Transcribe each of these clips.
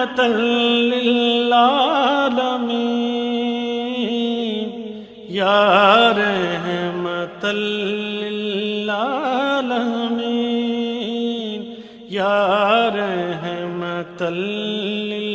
رحمة للعالمين یا رحمة للعالمين یا رحمة للعالمين.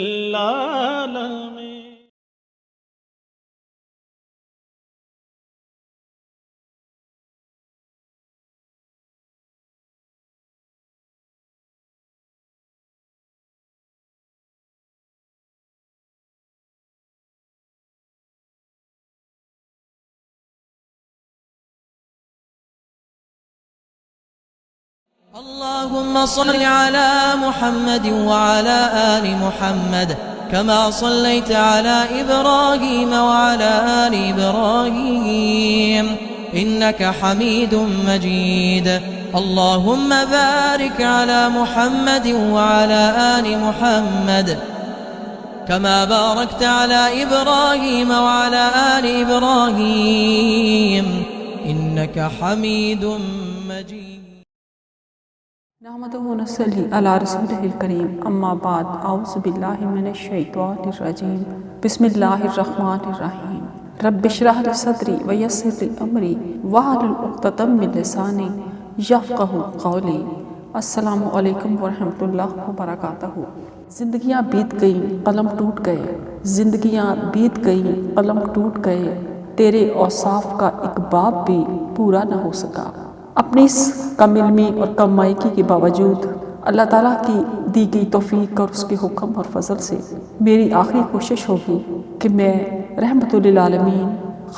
اللهم صل على محمد وعلى آل محمد كما صليت على إبراهيم وعلى آل إبراهيم إنك حميد مجيد. اللهم بارك على محمد وعلى آل محمد كما باركت على إبراهيم وعلى آل إبراهيم إنك حميد مجيد. نحمده ونصلي على رسوله الكريم اما بعد اعوذ بالله من الشيطان الرجيم بسم الله الرحمن الرحيم رب اشرح لي صدري ويسر لي امري واحلل عقدة من لساني يفقهوا قولي. السلام علیکم ورحمۃ اللہ وبرکاتہ. زندگیاں بیت گئیں قلم ٹوٹ گئے، زندگیاں بیت گئیں قلم ٹوٹ گئے، تیرے اوصاف کا ایک باب بھی پورا نہ ہو سکا. اپنی اس کم علمی اور کم مائکی کے باوجود اللہ تعالیٰ کی دی گئی توفیق اور اس کے حکم اور فضل سے میری آخری کوشش ہوگی کہ میں رحمت للعالمین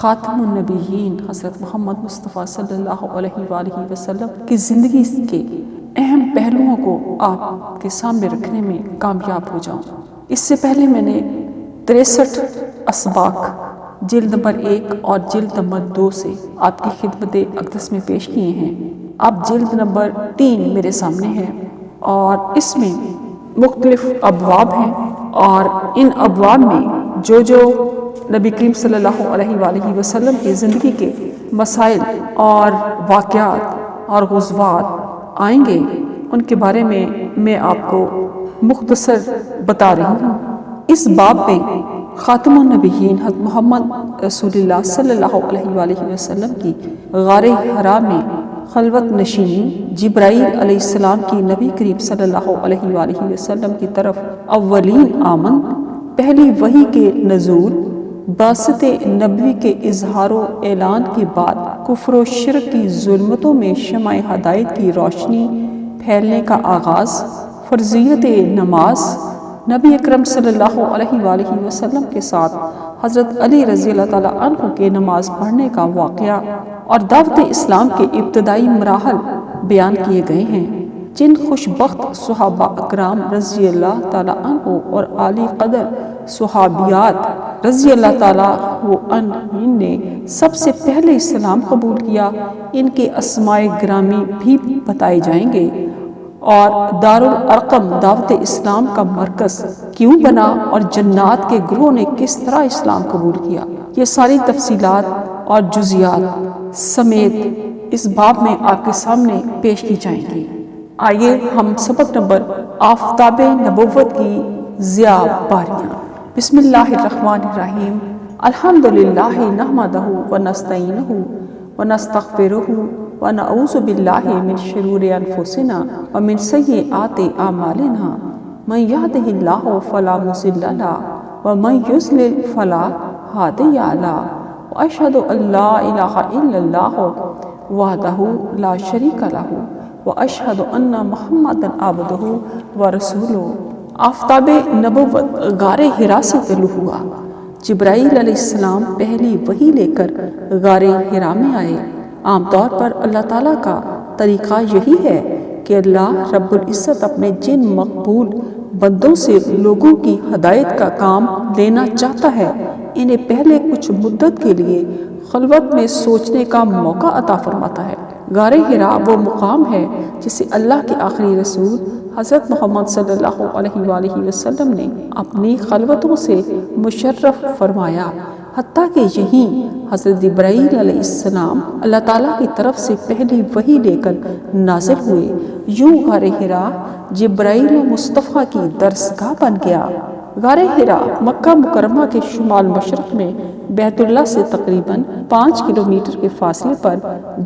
خاتم النبیین حضرت محمد مصطفیٰ صلی اللہ علیہ وآلہ وسلم کی زندگی کے اہم پہلوؤں کو آپ کے سامنے رکھنے میں کامیاب ہو جاؤں. اس سے پہلے میں نے 63 اسباق جلد نمبر 1 اور جلد نمبر 2 سے آپ کی خدمت اقدس میں پیش کیے ہیں. اب جلد نمبر 3 میرے سامنے ہے اور اس میں مختلف ابواب ہیں اور ان ابواب میں جو نبی کریم صلی اللہ علیہ وآلہ وسلم کی زندگی کے مسائل اور واقعات اور غزوات آئیں گے ان کے بارے میں آپ کو مختصر بتا رہی ہوں. اس باب میں خاتم النبیین حضرت محمد رسول اللہ صلی اللہ علیہ وآلہ وسلم کی غار حرا میں خلوت نشینی، جبرائیل علیہ السلام کی نبی کریم صلی اللہ علیہ وآلہ وسلم کی طرف اولین آمد، پہلی وحی کے نزول، بعثت نبوی کے اظہار و اعلان کے بعد کفر و شرک کی ظلمتوں میں شمع ہدایت کی روشنی پھیلنے کا آغاز، فرضیت نماز، نبی اکرم صلی اللہ علیہ وآلہ وسلم کے ساتھ حضرت علی رضی اللہ تعالیٰ عنہ کے نماز پڑھنے کا واقعہ اور دعوت اسلام کے ابتدائی مراحل بیان کیے گئے ہیں، جن خوش بخت صحابہ اکرام رضی اللہ تعالیٰ عنہ اور عالی قدر صحابیات رضی اللہ تعالیٰ عنہ نے سب سے پہلے اسلام قبول کیا، ان کے اسماء گرامی بھی بتائے جائیں گے اور دارالارقم دعوت اسلام کا مرکز کیوں بنا اور جنات کے گروہ نے کس طرح اسلام قبول کیا، یہ ساری تفصیلات اور جزیات سمیت اس باب میں آپ کے سامنے پیش کی جائیں گی. آئیے ہم سبق نمبر آفتاب نبوت کی ضیاء باریاں. بسم اللہ الرحمن الرحیم. الحمدللہ نحمدہ ونستعینہ ونستغفرہ ونعوذ باللہ من شرور انفسنا ومن سیئات اعمالنا من یہدہ اللہ فلا مضل لہ ومن یضلل فلا ہادی لہ واشہد ان لا الہ الا اللہ وحدہ لا شریک لہ واشہد ان محمدا عبدہ ورسولہ. آفتاب نبوت غار حرا سے طلوع ہوا. جبرائیل علیہ السلام پہلی وحی لے کر غار حرا میں آئے. عام طور پر اللہ تعالیٰ کا طریقہ یہی ہے کہ اللہ رب العزت اپنے جن مقبول بندوں سے لوگوں کی ہدایت کا کام لینا چاہتا ہے انہیں پہلے کچھ مدت کے لیے خلوت میں سوچنے کا موقع عطا فرماتا ہے. غار حرا وہ مقام ہے جسے اللہ کے آخری رسول حضرت محمد صلی اللہ علیہ وآلہ وسلم نے اپنی خلوتوں سے مشرف فرمایا. حتیٰ کہ یہیں حضرت جبرائیل علیہ السلام اللہ تعالیٰ کی طرف سے پہلی وحی لے کر نازل ہوئے۔ یوں غار حرا جبرائیل و مصطفیٰ کی درسگاہ بن گیا۔ غار حرا مکہ مکرمہ کے شمال مشرق میں بیت اللہ سے تقریباً 5 کلومیٹر کے فاصلے پر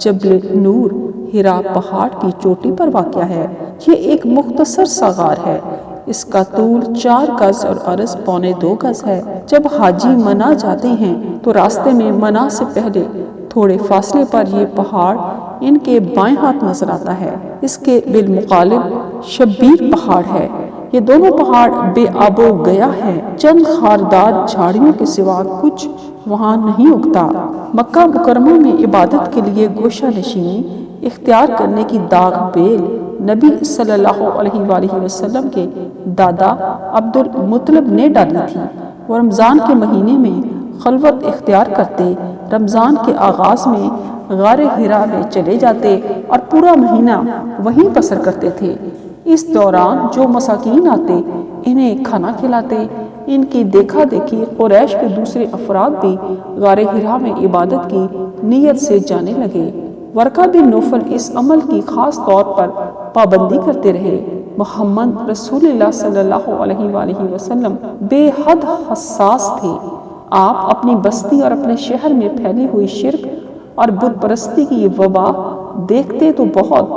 جبل نور حرا پہاڑ کی چوٹی پر واقع ہے۔ یہ ایک مختصر سا غار ہے۔ اس کا طول 4 گز اور عرض 1.25 گز ہے۔ جب حاجی منا جاتے ہیں تو راستے میں منا سے پہلے تھوڑے فاصلے پر یہ پہاڑ ان کے بائیں ہاتھ نظر آتا ہے۔ اس کے بالمقابل شبیر پہاڑ ہے۔ یہ دونوں پہاڑ بے آب و گیا ہیں۔ چند خاردار جھاڑیوں کے سوا کچھ وہاں نہیں اگتا۔ مکہ مکرمہ میں عبادت کے لیے گوشہ نشینی اختیار کرنے کی داغ بیل نبی صلی اللہ علیہ وآلہ وسلم کے دادا عبد المطلب نے ڈالی تھی۔ وہ رمضان کے مہینے میں خلوت اختیار کرتے، رمضان کے آغاز میں غار حرا میں چلے جاتے اور پورا مہینہ وہیں بسر کرتے تھے۔ اس دوران جو مساکین آتے انہیں کھانا کھلاتے۔ ان کی دیکھا دیکھی قریش کے دوسرے افراد بھی غار حرا میں عبادت کی نیت سے جانے لگے۔ ورقہ بن نوفل اس عمل کی خاص طور پر پابندی کرتے رہے۔ محمد رسول اللہ صلی اللہ علیہ وآلہ وسلم بے حد حساس تھے۔ آپ اپنی بستی اور اپنے شہر میں پھیلی ہوئی شرک اور بت پرستی کی یہ وبا دیکھتے تو بہت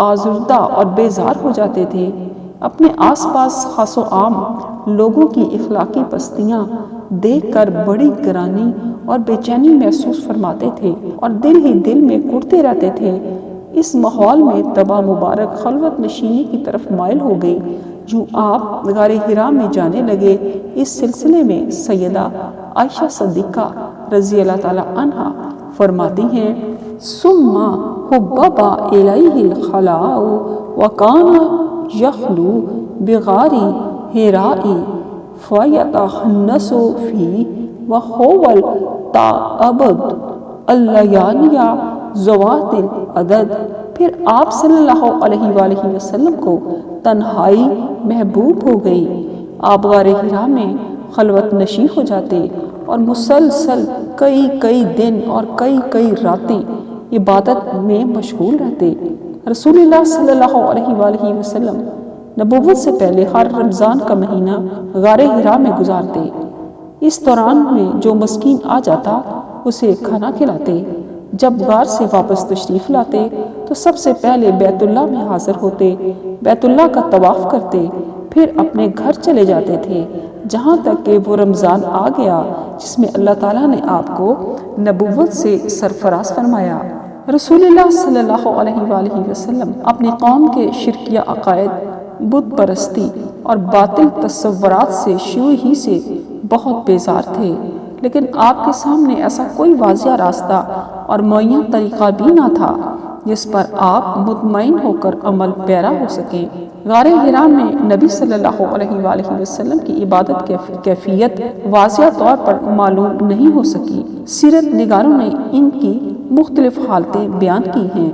آزردہ اور بیزار ہو جاتے تھے۔ اپنے آس پاس خاص و عام لوگوں کی اخلاقی پستیاں دیکھ کر بڑی گرانی اور بے چینی محسوس فرماتے تھے اور دل ہی دل میں کرتے رہتے تھے۔ اس ماحول میں تباہ مبارک خلوت نشینی کی طرف مائل ہو گئی۔ جو آپ غار حرا میں جانے لگے، اس سلسلے میں سیدہ عائشہ صدیقہ رضی اللہ تعالی عنہا فرماتی ہیں: ثم حبب الیہ الخلاء وکان یخلو بغار حراء فیتحنس فیہ وهو التعبد اللیالی ذوات العدد۔ پھر آپ صلی اللہ علیہ وآلہ وسلم کو تنہائی محبوب ہو گئی۔ آپ غار حرا میں خلوت نشیں ہو جاتے اور مسلسل کئی دن اور کئی راتیں عبادت میں مشغول رہتے۔ رسول اللہ صلی اللہ علیہ وآلہ وسلم نبوت سے پہلے ہر رمضان کا مہینہ غار حرا میں گزارتے۔ اس دوران میں جو مسکین آ جاتا اسے کھانا کھلاتے۔ جب غار سے واپس تشریف لاتے تو سب سے پہلے بیت اللہ میں حاضر ہوتے، بیت اللہ کا طواف کرتے، پھر اپنے گھر چلے جاتے تھے، جہاں تک کہ وہ رمضان آ گیا جس میں اللہ تعالیٰ نے آپ کو نبوت سے سرفراز فرمایا۔ رسول اللہ صلی اللہ علیہ وآلہ وسلم اپنی قوم کے شرکیہ عقائد، بت پرستی اور باطل تصورات سے شروع ہی سے بہت بیزار تھے، لیکن آپ کے سامنے ایسا کوئی واضح راستہ اور معین طریقہ بھی نہ تھا جس پر آپ مطمئن ہو کر عمل پیرا ہو سکیں۔ غار حرا میں نبی صلی اللہ علیہ وآلہ وسلم کی عبادت کیفیت واضح طور پر معلوم نہیں ہو سکی۔ سیرت نگاروں نے ان کی مختلف حالتیں بیان کی ہیں۔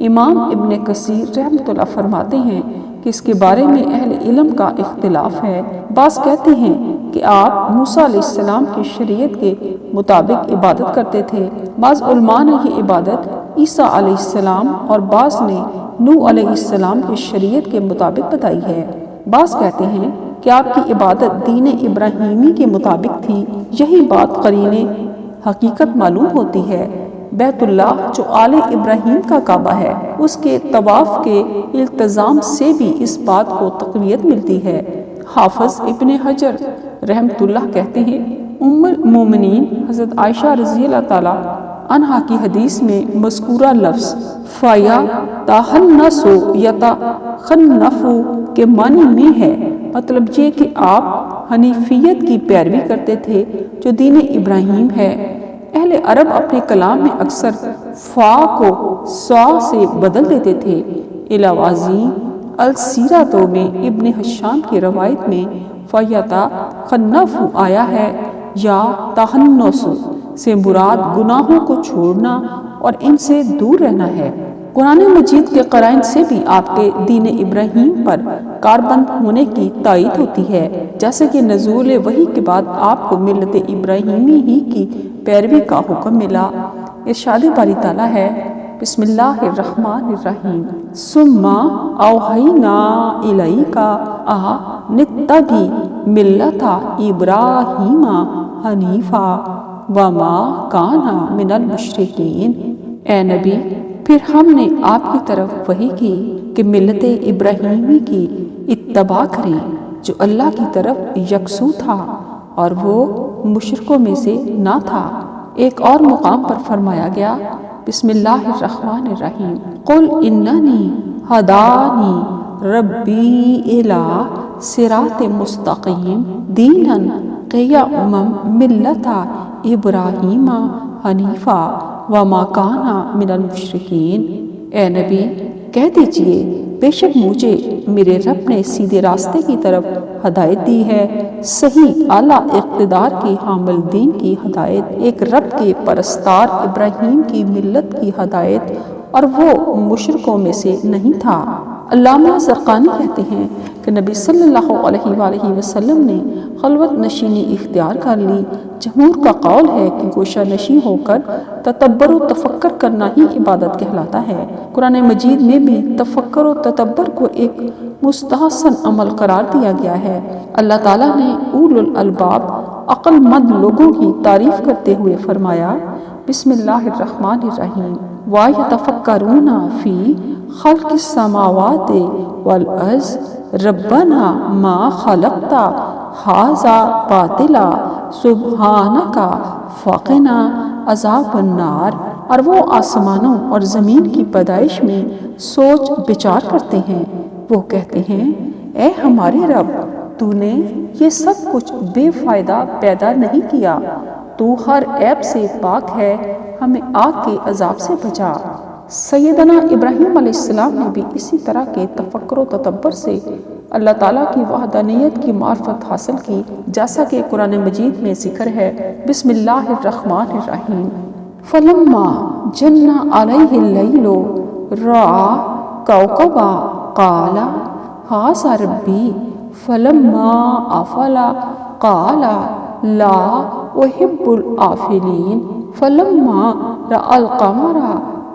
امام ابن کثیر رحمۃ اللہ فرماتے ہیں کہ اس کے بارے میں اہل علم کا اختلاف ہے۔ بعض کہتے ہیں کہ آپ موسیٰ علیہ السلام کی شریعت کے مطابق عبادت کرتے تھے۔ بعض علماء نے یہ عبادت عیسیٰ علیہ السلام اور بعض نے نوح علیہ السلام کی شریعت کے مطابق بتائی ہے۔ بعض کہتے ہیں کہ آپ کی عبادت دین ابراہیمی کے مطابق تھی۔ یہی بات قرینِ حقیقت معلوم ہوتی ہے۔ بیت اللہ جو آل ابراہیم کا کعبہ ہے، اس کے طواف کے التزام سے بھی اس بات کو تقویت ملتی ہے۔ حافظ ابن حجر رحمۃ اللہ کہتے ہیں، ام المومنین حضرت عائشہ رضی اللہ تعالی عنہا کی حدیث میں مذکورہ لفظ فَيَا تَحَنَّسُ يَتَخَنَّفُ کے معنی میں ہے، مطلب یہ کہ آپ حنیفیت کی پیروی کرتے تھے جو دین ابراہیم ہے۔ اہل عرب اپنے کلام میں اکثر فا کو سا سے بدل دیتے تھے۔ علاوازی السیراتوں میں ابن حشام کی روایت میں فَيَتَخَنَّفُ آیا ہے یا تَحَنُّسُ سے مراد گناہوں کو چھوڑنا اور ان سے دور رہنا ہے۔ قرآن مجید کے قرائن سے بھی آپ کے دین ابراہیم پر کاربند ہونے کی تائید ہوتی ہے، جیسے کہ نزول وحی کے بعد آپ کو ملت ابراہیمی ہی کی پیروی کا حکم ملا۔ ارشاد باری تعالیٰ ہے، بسم اللہ الرحمن الرحیم، ثم اوحینا الیک ان اتبع ملت ابراہیم حنیفا وما کان من المشرکین۔ اے نبی، پھر ہم نے آپ کی طرف وحی کی کہ ملت ابراہیمی کی اتباع کریں جو اللہ کی طرف یکسو تھا اور وہ مشرکوں میں سے نہ تھا۔ ایک اور مقام پر فرمایا گیا، بسم اللہ الرحمن الرحیم، قل اننی ہدانی ربی الی صراط مستقیم دینا قیما ملت ابراہیم حنیفا وما کان من المشرکین۔ اے نبی، کہہ دیجئے، بے شک مجھے میرے رب نے سیدھے راستے کی طرف ہدایت دی ہے، صحیح اعلیٰ اقتدار کی حامل دین کی ہدایت، ایک رب کے پرستار ابراہیم کی ملت کی ہدایت، اور وہ مشرکوں میں سے نہیں تھا۔ علامہ زرقانی کہتے ہیں کہ نبی صلی اللہ علیہ وآلہ وسلم نے خلوت نشینی اختیار کر لی۔ جمہور کا قول ہے کہ گوشہ نشین ہو کر تدبر و تفکر کرنا ہی عبادت کہلاتا ہے۔ قرآن مجید میں بھی تفکر و تدبر کو ایک مستحسن عمل قرار دیا گیا ہے۔ اللہ تعالیٰ نے اولو الالباب عقل مند لوگوں کی تعریف کرتے ہوئے فرمایا، بسم اللہ الرحمن الرحیم، وَيَتَفَكَّرُونَ فِي خَلْقِ السَّمَاوَاتِ وَالْأَرْضِ رَبَّنَا مَا خَلَقْتَ هَذَا بَاطِلًا سُبْحَانَكَ فَقِنَا عَذَابَ النَّارِ۔ اور وہ آسمانوں اور زمین کی پیدائش میں سوچ بچار کرتے ہیں، وہ کہتے ہیں، اے ہمارے رب، تو نے یہ سب کچھ بے فائدہ پیدا نہیں کیا، تو ہر عیب سے پاک ہے، ہمیں آگ کے عذاب سے بچا۔ سیدنا ابراہیم علیہ السلام نے بھی اسی طرح کے تفکر و تدبر سے اللہ تعالیٰ کی وحدانیت کی معرفت حاصل کی، جیسا کہ قرآن مجید میں ذکر ہے، بسم اللہ الرحمن الرحیم، فلما جن علیہ اللیل رأى کوکبا قال ھذا ربی فلما افل قال لا احب الآفلین فلما رأى القمر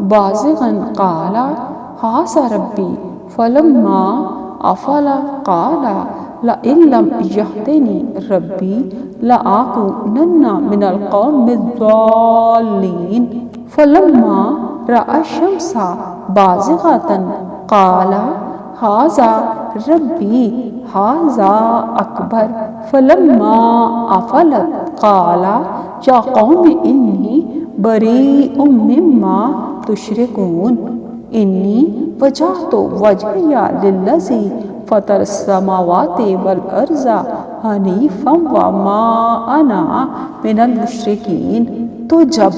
بازغا قال ھذا ربی فلما افل قال لئن لم یهدنی ربی لأکونن من القوم الضالین فلما رأى الشمس بازغة قال ھذا ربی ھذا اکبر فلما افلت قال یا قوم انی بریء مما تشرکون انی وجہت وجہی للذی فطر السماوات والارض حنیفا وما انا من المشرکین۔ تو جب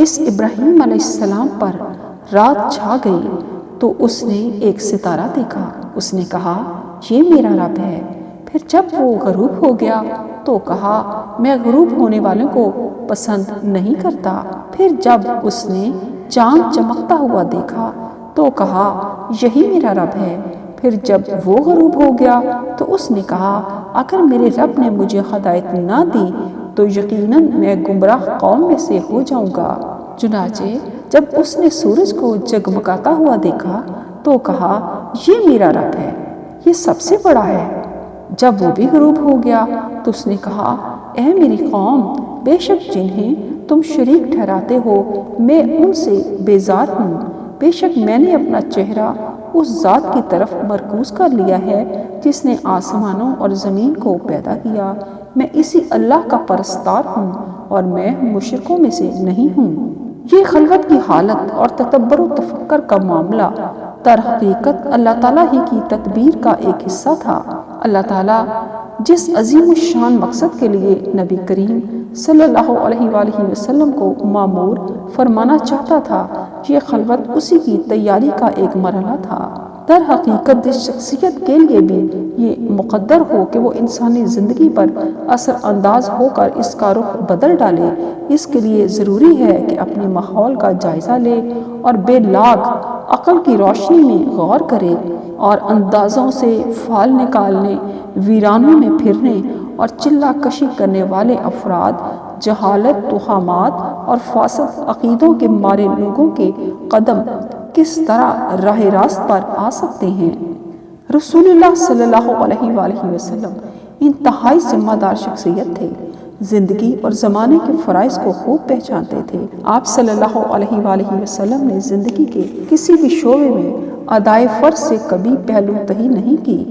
اس ابراہیم علیہ السلام پر رات چھا گئی تو اس نے ایک ستارہ دیکھا، اس نے کہا یہ میرا رب ہے۔ پھر جب وہ غروب ہو گیا تو کہا میں غروب ہونے والوں کو پسند نہیں کرتا۔ پھر جب اس نے چاند چمکتا ہوا دیکھا تو کہا یہی میرا رب ہے۔ پھر جب وہ غروب ہو گیا تو اس نے کہا اگر میرے رب نے مجھے ہدایت نہ دی تو یقیناً میں گمراہ قوم میں سے ہو جاؤں گا۔ چنانچہ جب اس نے سورج کو جگمگاتا ہوا دیکھا تو کہا یہ میرا رب ہے، یہ سب سے بڑا ہے۔ جب وہ بھی غروب ہو گیا تو اس نے کہا اے میری قوم، بے شک جنہیں تم شریک ٹھہراتے ہو میں ان سے بیزار ہوں، بے شک میں نے اپنا چہرہ اس ذات کی طرف مرکوز کر لیا ہے جس نے آسمانوں اور زمین کو پیدا کیا، میں اسی اللہ کا پرستار ہوں اور میں مشرکوں میں سے نہیں ہوں۔ یہ خلوت کی حالت اور تدبر و تفکر کا معاملہ در حقیقت اللہ تعالیٰ ہی کی تدبیر کا ایک حصہ تھا۔ اللہ تعالیٰ جس عظیم الشان مقصد کے لیے نبی کریم صلی اللہ علیہ وآلہ وسلم کو مامور فرمانا چاہتا تھا، یہ خلوت اسی کی تیاری کا ایک مرحلہ تھا۔ در حقیقت جس شخصیت کے لیے بھی یہ مقدر ہو کہ وہ انسانی زندگی پر اثر انداز ہو کر اس کا رخ بدل ڈالے، اس کے لیے ضروری ہے کہ اپنے ماحول کا جائزہ لے اور بے لاگ عقل کی روشنی میں غور کرے اور اندازوں سے فال نکالنے، ویرانوں میں پھرنے اور چلہ کشی کرنے والے افراد، جہالت، توہمات اور فاسد عقیدوں کے مارے لوگوں کے قدم کس طرح راہ راست پر آ سکتے ہیں۔ رسول اللہ صلی اللہ علیہ وآلہ وسلم انتہائی ذمہ دار شخصیت تھے، زندگی اور زمانے کے فرائض کو خوب پہچانتے تھے۔ آپ صلی اللہ علیہ وآلہ وسلم نے زندگی کے کسی بھی شعبے میں ادائے فرض سے کبھی پہلو تہی نہیں کی،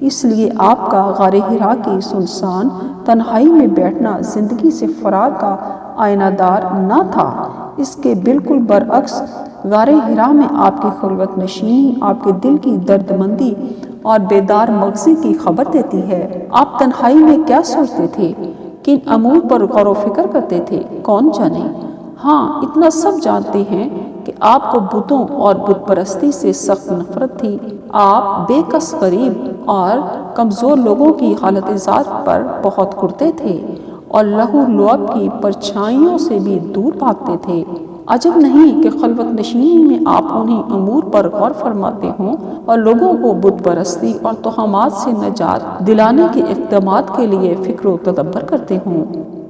اس لیے آپ کا غار حرا کی سنسان تنہائی میں بیٹھنا زندگی سے فرار کا آئینہ دار نہ تھا۔ اس کے بالکل برعکس غار حرا میں آپ کی خلوت نشینی آپ کے دل کی درد مندی اور بیدار مغزی کی خبر دیتی ہے۔ آپ تنہائی میں کیا سوچتے تھے، کن امور پر غور و فکر کرتے تھے، کون جانے؟ ہاں، اتنا سب جانتے ہیں کہ آپ کو بتوں اور بت پرستی سے سخت نفرت تھی۔ آپ بے کس غریب اور کمزور لوگوں کی حالت ذات پر بہت کرتے تھے اور لہو لعب کی پرچھائیوں سے بھی دور بھاگتے تھے۔ عجب نہیں کہ خلوت نشینی میں آپ انہیں امور پر غور فرماتے ہوں اور لوگوں کو بت پرستی اور توہمات سے نجات دلانے کے اقدامات کے لیے فکر و تدبر کرتے ہوں۔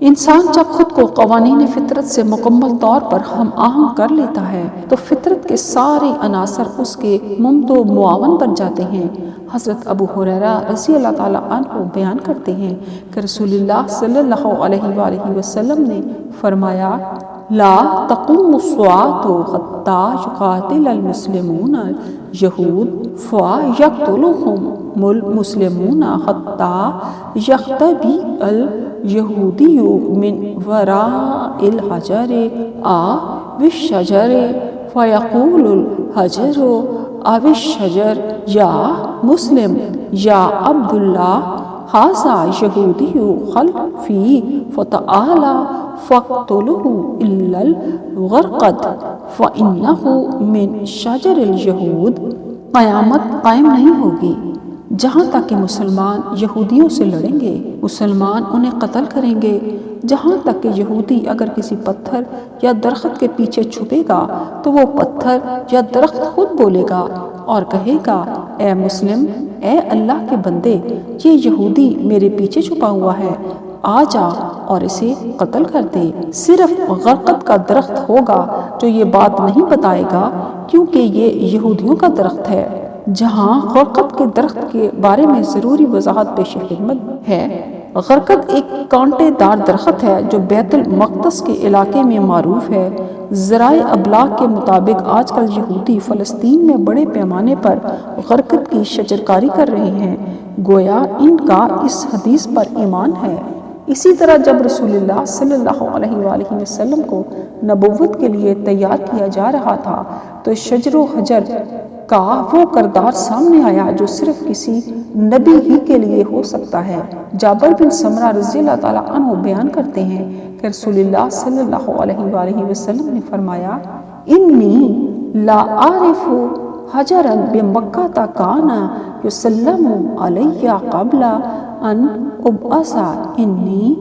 انسان جب خود کو قوانین فطرت سے مکمل طور پر ہم آہنگ کر لیتا ہے تو فطرت کے سارے عناصر اس کے ممد و معاون بن جاتے ہیں۔ حضرت ابو ہریرہ رضی اللہ تعالیٰ عنہ بیان کرتے ہیں کہ رسول اللہ صلی اللہ علیہ وآلہ وسلم نے فرمایا، لا تقوم الساعة حتى يقاتل المسلمون اليهود فيقتلهم المسلمون حتى يختبئ اليهودي من وراء الحجر أو الشجر فيقول الحجر أو الشجر يا مسلم يا عبد الله هذا يهودي خلفي فتعالى فاقتلوه إلا الغرقد فإنه من شجر اليهود۔ قیامت قائم نہیں ہوگی جہاں تک کہ مسلمان یہودیوں سے لڑیں گے، مسلمان انہیں قتل کریں گے، جہاں تک کہ یہودی اگر کسی پتھر یا درخت کے پیچھے چھپے گا تو وہ پتھر یا درخت خود بولے گا اور کہے گا، اے مسلم، اے اللہ کے بندے، یہ یہودی میرے پیچھے چھپا ہوا ہے، آ جا اور اسے قتل کر دے۔ صرف غرقد کا درخت ہوگا جو یہ بات نہیں بتائے گا کیونکہ یہ یہودیوں کا درخت ہے۔ جہاں غرقد کے درخت کے بارے میں ضروری وضاحت پیش خدمت ہے۔ غرقد ایک کانٹے دار درخت ہے جو بیت المقدس کے علاقے میں معروف ہے۔ ذرائع ابلاغ کے مطابق آج کل یہودی فلسطین میں بڑے پیمانے پر غرقد کی شجرکاری کر رہے ہیں، گویا ان کا اس حدیث پر ایمان ہے۔ اسی طرح جب رسول اللہ صلی اللہ علیہ وآلہ وسلم کو نبوت کے لیے تیار کیا جا رہا تھا تو شجر و حجر کا وہ کردار سامنے آیا جو صرف کسی نبی ہی کے لیے ہو سکتا ہے۔ جابر بن سمرہ رضی اللہ تعالیٰ عنہ بیان کرتے ہیں کہ رسول اللہ صلی اللہ علیہ وآلہ وسلم نے فرمایا، انی لا اعرف حجرا بمکہ کان یسلم علی قبل ان ابعث انی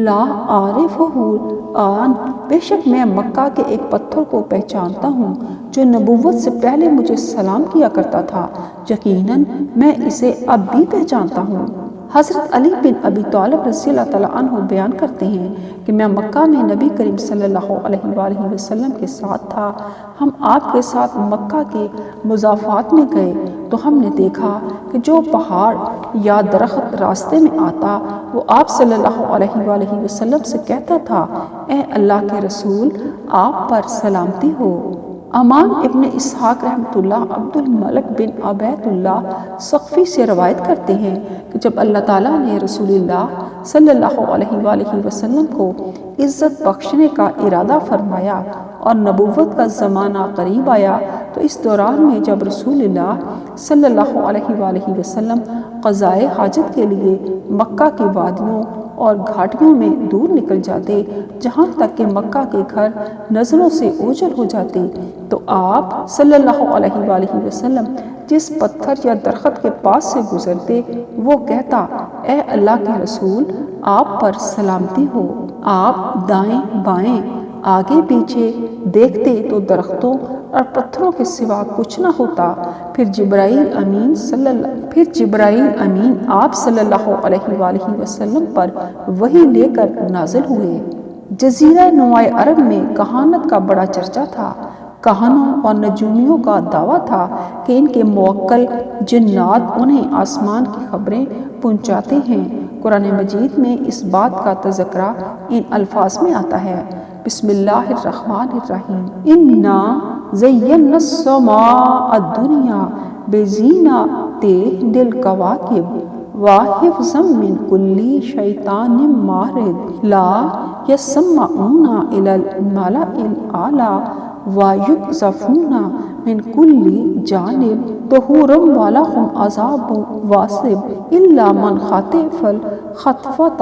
لا اعرفہ الآن۔ بے شک میں مکہ کے ایک پتھر کو پہچانتا ہوں جو نبوت سے پہلے مجھے سلام کیا کرتا تھا، یقیناً میں اسے اب بھی پہچانتا ہوں۔ حضرت علی بن ابی طالب رضی اللہ تعالیٰ عنہ بیان کرتے ہیں کہ میں مکہ میں نبی کریم صلی اللہ علیہ وآلہ وسلم کے ساتھ تھا۔ ہم آپ کے ساتھ مکہ کے مضافات میں گئے تو ہم نے دیکھا کہ جو پہاڑ یا درخت راستے میں آتا وہ آپ صلی اللہ علیہ وآلہ وسلم سے کہتا تھا، اے اللہ کے رسول، آپ پر سلامتی ہو۔ امان ابن اسحاق رحمۃ اللہ عبد الملک بن عبید اللہ ثقفی سے روایت کرتے ہیں کہ جب اللہ تعالیٰ نے رسول اللہ صلی اللہ علیہ وآلہ وسلم کو عزت بخشنے کا ارادہ فرمایا اور نبوت کا زمانہ قریب آیا تو اس دوران میں جب رسول اللہ صلی اللہ علیہ وآلہ وسلم قضائے حاجت کے لیے مکہ کی وادیوں اور گھاٹیوں میں دور نکل جاتے جہاں تک کہ مکہ کے گھر نظروں سے اوجھل ہو جاتے تو آپ صلی اللہ علیہ وآلہ وسلم جس پتھر یا درخت کے پاس سے گزرتے وہ کہتا، اے اللہ کے رسول، آپ پر سلامتی ہو۔ آپ دائیں بائیں آگے پیچھے دیکھتے تو درختوں اور پتھروں کے سوا کچھ نہ ہوتا۔ پھر جبرائیل امین آپ صلی اللہ علیہ وآلہ وسلم پر وحی لے کر نازل ہوئے۔ جزیرہ نمائے عرب میں کہانت کا بڑا چرچا تھا۔ کہانوں اور نجومیوں کا دعویٰ تھا کہ ان کے موکل جنات انہیں آسمان کی خبریں پہنچاتے ہیں۔ قرآن مجید میں اس بات کا تذکرہ ان الفاظ میں آتا ہے، بسم اللہ الرحمن الرحیم، اِنَّا زَيَّنَّا السَّمَاءَ الدُّنْيَا بِزِینَةٍ لِلْکَوَاکِبِ وَحِفْظًا مِّن کُلِّ شَیْطَانٍ مَارِدٍ لَا یَسْمَعُونَ إِلَى الْمَلَإِ الْأَعْلَىٰ وَیُقْذَفُونَ مِن کُلِّ جانب دُحُورًا وَلَهُمْ عَذَابٌ وَاصِبٌ إِلَّا مَنْ خَطِفَ الْخَطْفَةَ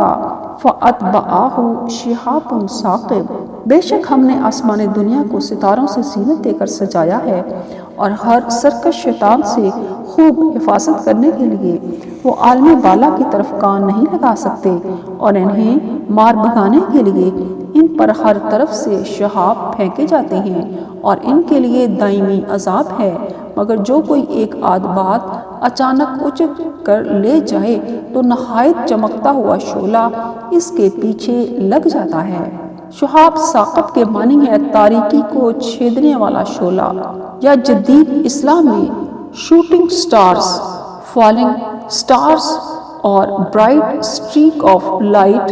فَأَتْبَعَهُ شِهَابٌ ثَاقِبٌ۔ بے شک ہم نے آسمان دنیا کو ستاروں سے زینت دے کر سجایا ہے اور ہر سرکش شیطان سے خوب حفاظت کرنے کے لیے وہ عالم بالا کی طرف کان نہیں لگا سکتے، اور انہیں مار بھگانے کے لیے ان پر ہر طرف سے شہاب پھینکے جاتے ہیں اور ان کے لیے دائمی عذاب ہے، مگر جو کوئی ایک آدھ بات اچانک اچک کر لے جائے تو نہایت چمکتا ہوا شعلہ اس کے پیچھے لگ جاتا ہے۔ شہاب ثاقب کے معنی ہے تاریکی کو چھیدنے والا شعلہ، یا جدید اسلام میں شوٹنگ سٹارز، فالنگ سٹارز اور برائٹ اسٹریک آف لائٹ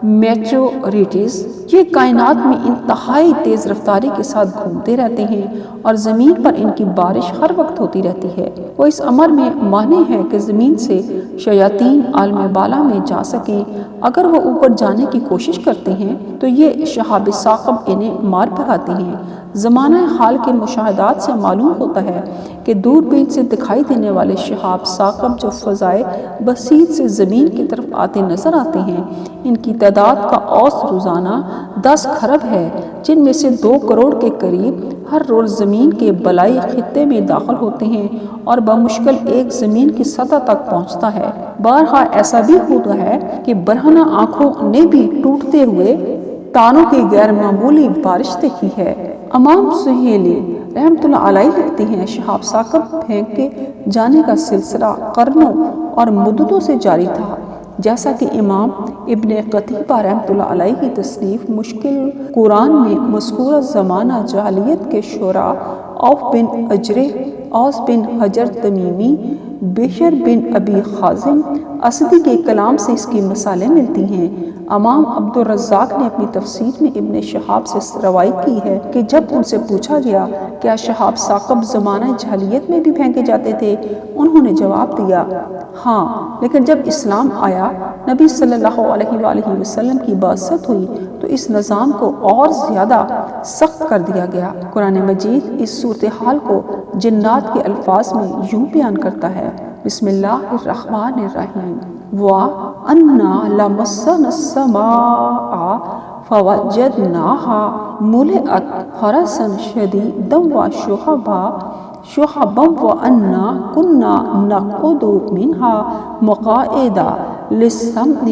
میٹیورٹیز۔ یہ کائنات میں انتہائی تیز رفتاری کے ساتھ گھومتے رہتے ہیں اور زمین پر ان کی بارش ہر وقت ہوتی رہتی ہے۔ وہ اس امر میں مانع ہے کہ زمین سے شیاطین عالم بالا میں جا سکیں۔ اگر وہ اوپر جانے کی کوشش کرتے ہیں تو یہ شہاب ثاقب انہیں مار بھگاتے ہیں۔ زمانہ حال کے مشاہدات سے معلوم ہوتا ہے کہ دوربین سے دکھائی دینے والے شہاب ثاقب جو فضائے بسیط سے زمین کی طرف آتے نظر آتے ہیں، ان کی تعداد کا اوسط روزانہ 10 کھرب ہے، جن میں سے 2 کروڑ کے قریب ہر روز زمین کے بالائی خطے میں داخل ہوتے ہیں اور بمشکل ایک زمین کی سطح تک پہنچتا ہے۔ بارہا ایسا بھی ہوتا ہے کہ برہنہ آنکھوں نے بھی ٹوٹتے ہوئے تانوں کی غیر معمولی بارش دیکھی ہے۔ امام سہیلی رحمۃ اللہ علیہ لکھتے ہیں، شہاب ثاقب پھینکے جانے کا سلسلہ قرنوں اور مدتوں سے جاری تھا، جیسا کہ امام ابن قتیبہ رحمۃ اللہ علیہ کی تصنیف مشکل قرآن میں مذکورہ زمانہ جاہلیت کے شعراء اوف بن اجرہ، اوس بن حجر تمیمی، بشر بن ابی خازم اسدی کے کلام سے اس کی مثالیں ملتی ہیں۔ امام عبد الرزاق نے اپنی تفسیر میں ابن شہاب سے روایت کی ہے کہ جب ان سے پوچھا گیا کیا شہاب ثاقب زمانہ جاہلیت میں بھی پھینکے جاتے تھے، انہوں نے جواب دیا ہاں، لیکن جب اسلام آیا، نبی صلی اللہ علیہ وآلہ وسلم کی بعثت ہوئی تو اس نظام کو اور زیادہ سخت کر دیا گیا۔ قرآن مجید اس صورتحال کو جنات کے الفاظ میں یوں بیان کرتا ہے، بسم اللہ الرحمن الرحیم، وَأَنَّا لَمَسَّنَا السَّمَاءَ فَوَجَدْنَاهَا مُلِئَتْ حَرَسًا شَدِيدًا وَشُهُبًا وَأَنَّا كُنَّا نَقْعُدُ مِنْهَا مَقَاعِدَ لِلسَّمْعِ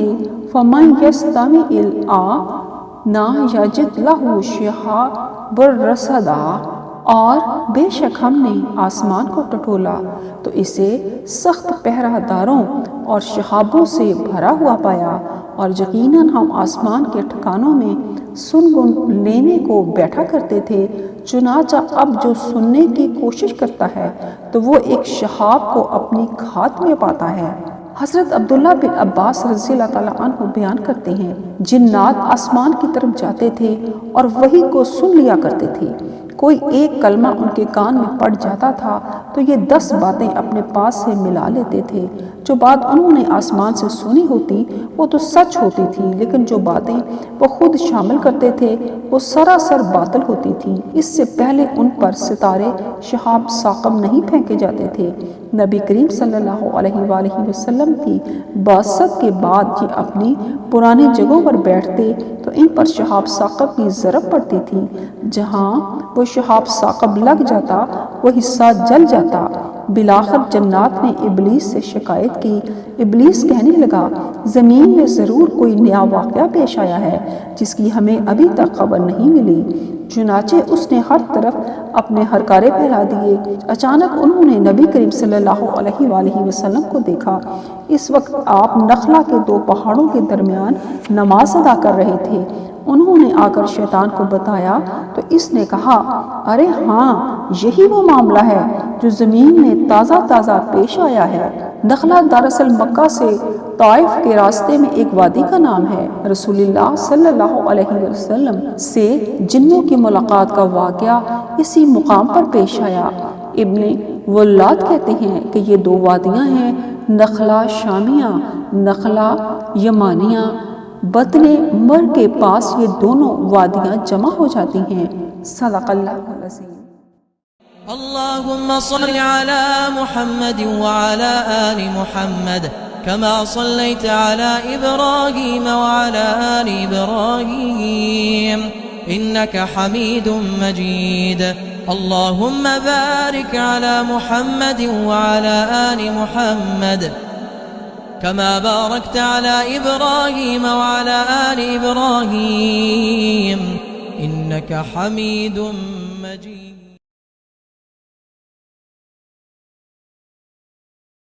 فَمَنْ يَسْتَمِعِ الْآنَ يَجِدْ لَهُ شِهَابًا رَصَدًا۔ اور بے شک ہم نے آسمان کو ٹٹولا تو اسے سخت پہرہ داروں اور شہابوں سے بھرا ہوا پایا، اور یقیناً ہم آسمان کے ٹھکانوں میں سنگن لینے کو بیٹھا کرتے تھے، چنانچہ اب جو سننے کی کوشش کرتا ہے تو وہ ایک شہاب کو اپنی گھات میں پاتا ہے۔ حضرت عبداللہ بن عباس رضی اللہ تعالیٰ عنہ بیان کرتے ہیں، جنات آسمان کی طرف جاتے تھے اور وحی کو سن لیا کرتے تھے۔ کوئی ایک کلمہ ان کے کان میں پڑ جاتا تھا تو یہ 10 باتیں اپنے پاس سے ملا لیتے تھے۔ جو بات انہوں نے آسمان سے سنی ہوتی وہ تو سچ ہوتی تھی، لیکن جو باتیں وہ خود شامل کرتے تھے وہ سراسر باطل ہوتی تھیں۔ اس سے پہلے ان پر ستارے شہاب ثاقب نہیں پھینکے جاتے تھے۔ نبی کریم صلی اللہ علیہ وآلہ وسلم کی بعثت کے بعد یہ اپنی پرانی جگہوں پر بیٹھتے تو ان پر شہاب ثاقب کی ضرب پڑتی تھی، جہاں وہ شہاب ثاقب لگ جاتا وہ حصہ جل جاتا۔ بالآخر جنات نے ابلیس سے شکایت کی۔ ابلیس کہنے لگا، زمین میں ضرور کوئی نیا واقعہ پیش آیا ہے جس کی ہمیں ابھی تک خبر نہیں ملی۔ چنانچہ اس نے ہر طرف اپنے ہرکارے پھیلا دیے۔ اچانک انہوں نے نبی کریم صلی اللہ علیہ وآلہ وسلم کو دیکھا۔ اس وقت آپ نخلا کے دو پہاڑوں کے درمیان نماز ادا کر رہے تھے۔ انہوں نے آ کر شیطان کو بتایا تو اس نے کہا، ارے ہاں، یہی وہ معاملہ ہے جو زمین میں تازہ تازہ پیش آیا ہے۔ نخلا دراصل مکہ سے طائف کے راستے میں ایک وادی کا نام ہے۔ رسول اللہ صلی اللہ علیہ وسلم سے جنوں کی ملاقات کا واقعہ اسی مقام پر پیش آیا۔ ابن ولاد کہتے ہیں کہ یہ دو وادیاں ہیں، نخلا شامیہ، نخلا یمانیہ۔ بطن مر کے پاس یہ دونوں وادیاں جمع ہو جاتی ہیں۔ صدق اللہ العظیم۔ اللهم صل على محمد وعلى آل محمد كما صليت على إبراهيم وعلى آل إبراهيم إنك حميد مجيد اللهم بارك على محمد وعلى آل محمد كما باركت على إبراهيم وعلى آل إبراهيم إنك حميد مجيد